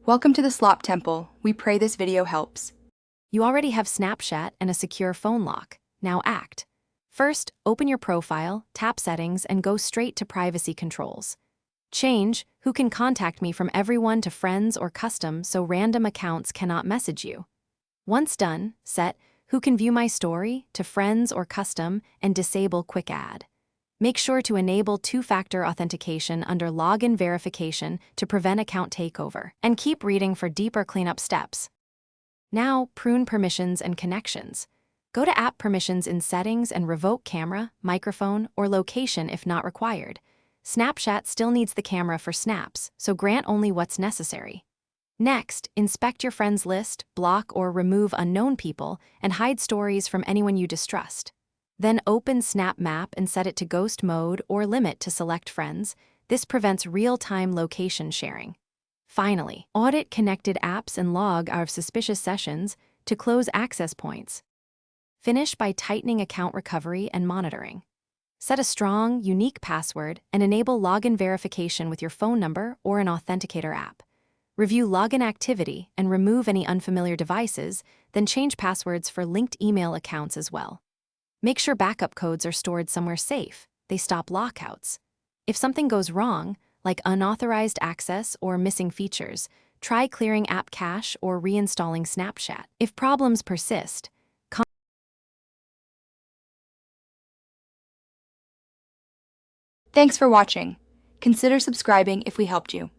Welcome to the Slop Temple. We pray this video helps. You already have Snapchat and a secure phone lock. Now act. First, open your profile, tap Settings, and go straight to Privacy Controls. Change Who can contact me from everyone to friends or custom so random accounts cannot message you. Once done, set Who can view my story to friends or custom and disable Quick Add. Make sure to enable two-factor authentication under login verification to prevent account takeover, and keep reading for deeper cleanup steps. Now, prune permissions and connections. Go to App Permissions in Settings and revoke camera, microphone, or location if not required. Snapchat still needs the camera for snaps, so grant only what's necessary. Next, inspect your friends list, block or remove unknown people, and hide stories from anyone you distrust. Then open Snap Map and set it to ghost mode or limit to select friends. This prevents real-time location sharing. Finally, audit connected apps and log out of suspicious sessions to close access points. Finish by tightening account recovery and monitoring. Set a strong, unique password and enable login verification with your phone number or an authenticator app. Review login activity and remove any unfamiliar devices, then change passwords for linked email accounts as well. Make sure backup codes are stored somewhere safe. They stop lockouts. If something goes wrong, like unauthorized access or missing features, try clearing app cache or reinstalling Snapchat. If problems persist, Thanks for watching. Consider subscribing if we helped you.